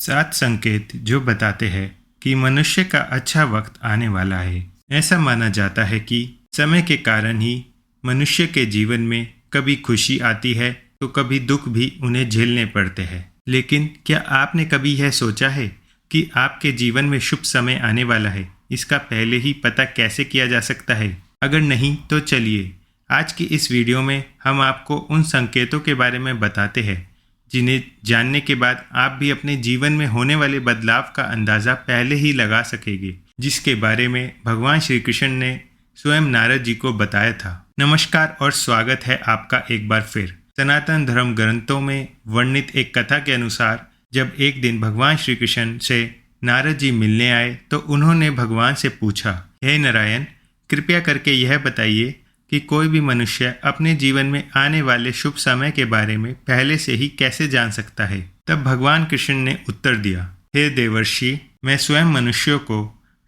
7 संकेत जो बताते हैं कि मनुष्य का अच्छा वक्त आने वाला है। ऐसा माना जाता है कि समय के कारण ही मनुष्य के जीवन में कभी खुशी आती है तो कभी दुख भी उन्हें झेलने पड़ते हैं। लेकिन क्या आपने कभी यह सोचा है कि आपके जीवन में शुभ समय आने वाला है? इसका पहले ही पता कैसे किया जा सकता है? अगर नहीं तो चलिए आज की इस वीडियो में हम आपको उन संकेतों के बारे में बताते हैं जिन्हें जानने के बाद आप भी अपने जीवन में होने वाले बदलाव का अंदाज़ा पहले ही लगा सकेंगे, जिसके बारे में भगवान श्री कृष्ण ने स्वयं नारद जी को बताया था। नमस्कार और स्वागत है आपका एक बार फिर। सनातन धर्म ग्रंथों में वर्णित एक कथा के अनुसार जब एक दिन भगवान श्री कृष्ण से नारद जी मिलने आए तो उन्होंने भगवान से पूछा, हे नारायण, कृपया करके यह बताइए कि कोई भी मनुष्य अपने जीवन में आने वाले शुभ समय के बारे में पहले से ही कैसे जान सकता है। तब भगवान कृष्ण ने उत्तर दिया, हे देवर्षि, मैं स्वयं मनुष्यों को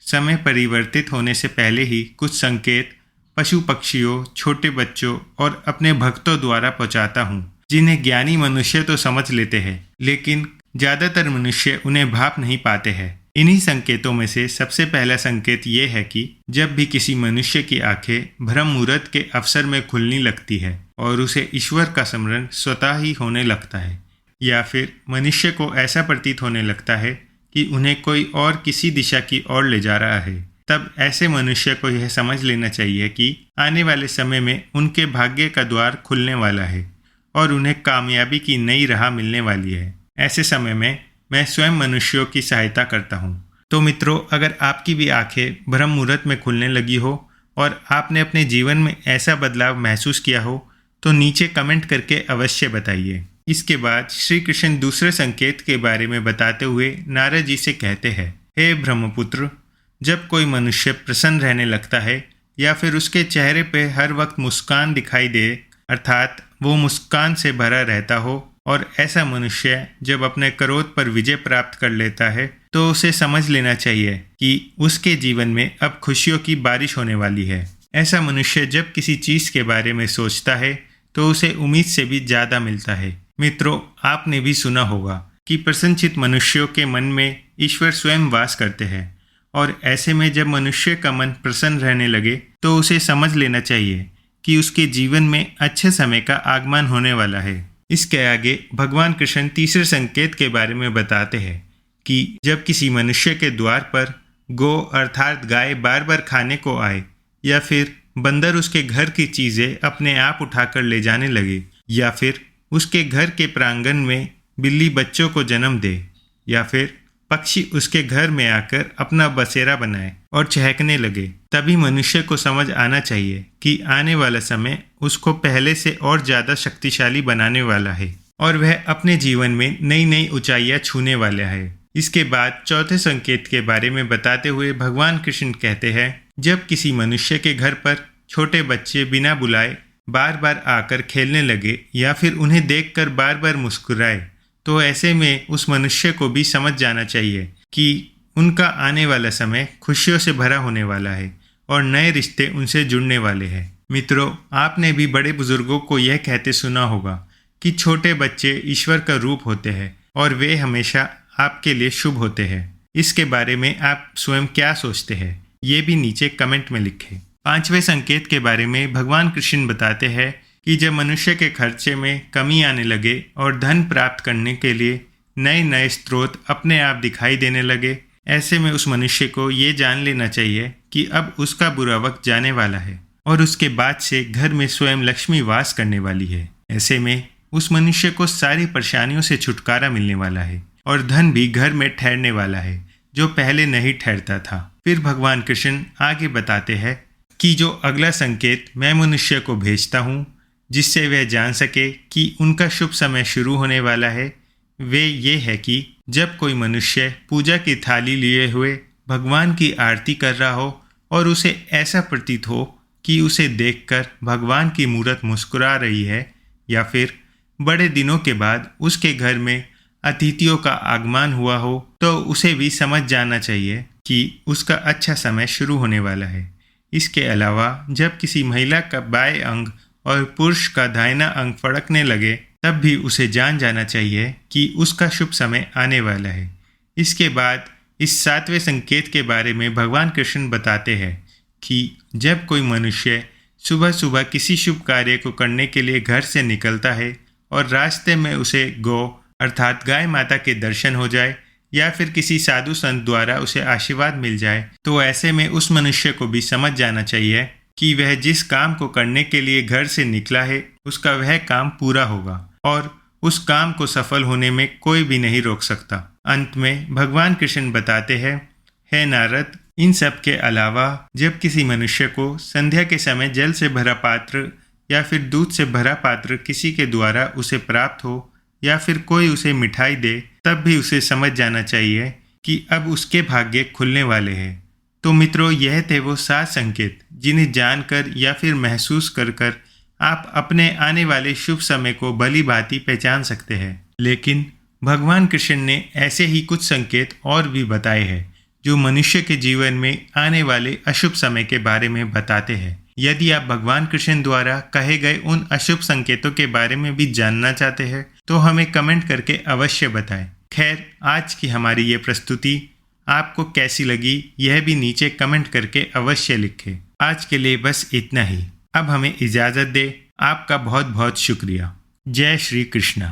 समय परिवर्तित होने से पहले ही कुछ संकेत पशु पक्षियों, छोटे बच्चों और अपने भक्तों द्वारा पहुंचाता हूँ, जिन्हें ज्ञानी मनुष्य तो समझ लेते हैं लेकिन ज़्यादातर मनुष्य उन्हें भाप नहीं पाते हैं। इन्हीं संकेतों में से सबसे पहला संकेत ये है कि जब भी किसी मनुष्य की आंखें ब्रह्म मुहूर्त के अवसर में खुलने लगती है और उसे ईश्वर का स्मरण स्वतः ही होने लगता है, या फिर मनुष्य को ऐसा प्रतीत होने लगता है कि उन्हें कोई और किसी दिशा की ओर ले जा रहा है, तब ऐसे मनुष्य को यह समझ लेना चाहिए कि आने वाले समय में उनके भाग्य का द्वार खुलने वाला है और उन्हें कामयाबी की नई राह मिलने वाली है। ऐसे समय में मैं स्वयं मनुष्यों की सहायता करता हूँ। तो मित्रों, अगर आपकी भी आंखें ब्रह्म मुहूर्त में खुलने लगी हो और आपने अपने जीवन में ऐसा बदलाव महसूस किया हो तो नीचे कमेंट करके अवश्य बताइए। इसके बाद श्री कृष्ण दूसरे संकेत के बारे में बताते हुए नारद जी से कहते हैं, हे ब्रह्मपुत्र, जब कोई मनुष्य प्रसन्न रहने लगता है या फिर उसके चेहरे पे हर वक्त मुस्कान दिखाई दे, अर्थात वो मुस्कान से भरा रहता हो, और ऐसा मनुष्य जब अपने क्रोध पर विजय प्राप्त कर लेता है तो उसे समझ लेना चाहिए कि उसके जीवन में अब खुशियों की बारिश होने वाली है। ऐसा मनुष्य जब किसी चीज़ के बारे में सोचता है तो उसे उम्मीद से भी ज़्यादा मिलता है। मित्रों, आपने भी सुना होगा कि प्रसन्नचित्त मनुष्यों के मन में ईश्वर स्वयं वास करते हैं, और ऐसे में जब मनुष्य का मन प्रसन्न रहने लगे तो उसे समझ लेना चाहिए कि उसके जीवन में अच्छे समय का आगमन होने वाला है। इसके आगे भगवान कृष्ण तीसरे संकेत के बारे में बताते हैं कि जब किसी मनुष्य के द्वार पर गौ अर्थात गाय बार बार खाने को आए, या फिर बंदर उसके घर की चीज़ें अपने आप उठाकर ले जाने लगे, या फिर उसके घर के प्रांगण में बिल्ली बच्चों को जन्म दे, या फिर पक्षी उसके घर में आकर अपना बसेरा बनाए और चहकने लगे, तभी मनुष्य को समझ आना चाहिए कि आने वाला समय उसको पहले से और ज़्यादा शक्तिशाली बनाने वाला है और वह अपने जीवन में नई नई ऊंचाइयां छूने वाला है। इसके बाद चौथे संकेत के बारे में बताते हुए भगवान कृष्ण कहते हैं, जब किसी मनुष्य के घर पर छोटे बच्चे बिना बुलाए बार बार आकर खेलने लगे या फिर उन्हें देखकर बार बार मुस्कुराए, तो ऐसे में उस मनुष्य को भी समझ जाना चाहिए कि उनका आने वाला समय खुशियों से भरा होने वाला है और नए रिश्ते उनसे जुड़ने वाले हैं। मित्रों, आपने भी बड़े बुजुर्गों को यह कहते सुना होगा कि छोटे बच्चे ईश्वर का रूप होते हैं और वे हमेशा आपके लिए शुभ होते हैं। इसके बारे में आप स्वयं क्या सोचते हैं, ये भी नीचे कमेंट में लिखें। पांचवें संकेत के बारे में भगवान कृष्ण बताते हैं कि जब मनुष्य के खर्चे में कमी आने लगे और धन प्राप्त करने के लिए नए नए स्रोत अपने आप दिखाई देने लगे, ऐसे में उस मनुष्य को ये जान लेना चाहिए कि अब उसका बुरा वक्त जाने वाला है और उसके बाद से घर में स्वयं लक्ष्मी वास करने वाली है। ऐसे में उस मनुष्य को सारी परेशानियों से छुटकारा मिलने वाला है और धन भी घर में ठहरने वाला है, जो पहले नहीं ठहरता था। फिर भगवान कृष्ण आगे बताते हैं कि जो अगला संकेत मैं मनुष्य को भेजता हूँ जिससे वह जान सके कि उनका शुभ समय शुरू होने वाला है, वे ये है कि जब कोई मनुष्य पूजा की थाली लिए हुए भगवान की आरती कर रहा हो और उसे ऐसा प्रतीत हो कि उसे देखकर भगवान की मूर्त मुस्कुरा रही है, या फिर बड़े दिनों के बाद उसके घर में अतिथियों का आगमन हुआ हो, तो उसे भी समझ जाना चाहिए कि उसका अच्छा समय शुरू होने वाला है। इसके अलावा जब किसी महिला का बाएं अंग और पुरुष का दाहिना अंग फड़कने लगे, तब भी उसे जान जाना चाहिए कि उसका शुभ समय आने वाला है। इसके बाद इस 7वें संकेत के बारे में भगवान कृष्ण बताते हैं कि जब कोई मनुष्य सुबह सुबह किसी शुभ कार्य को करने के लिए घर से निकलता है और रास्ते में उसे गौ अर्थात गाय माता के दर्शन हो जाए या फिर किसी साधु संत द्वारा उसे आशीर्वाद मिल जाए, तो ऐसे में उस मनुष्य को भी समझ जाना चाहिए कि वह जिस काम को करने के लिए घर से निकला है उसका वह काम पूरा होगा और उस काम को सफल होने में कोई भी नहीं रोक सकता। अंत में भगवान कृष्ण बताते हैं, हे नारद, इन सब के अलावा जब किसी मनुष्य को संध्या के समय जल से भरा पात्र या फिर दूध से भरा पात्र किसी के द्वारा उसे प्राप्त हो या फिर कोई उसे मिठाई दे, तब भी उसे समझ जाना चाहिए कि अब उसके भाग्य खुलने वाले हैं। तो मित्रों, यह थे वो 7 संकेत जिन्हें जानकर या फिर महसूस कर कर आप अपने आने वाले शुभ समय को भली भांति पहचान सकते हैं। लेकिन भगवान कृष्ण ने ऐसे ही कुछ संकेत और भी बताए हैं जो मनुष्य के जीवन में आने वाले अशुभ समय के बारे में बताते हैं। यदि आप भगवान कृष्ण द्वारा कहे गए उन अशुभ संकेतों के बारे में भी जानना चाहते हैं तो हमें कमेंट करके अवश्य बताएं। खैर, आज की हमारी ये प्रस्तुति आपको कैसी लगी यह भी नीचे कमेंट करके अवश्य लिखें। आज के लिए बस इतना ही। अब हमें इजाज़त दें। आपका बहुत बहुत शुक्रिया। जय श्री कृष्ण।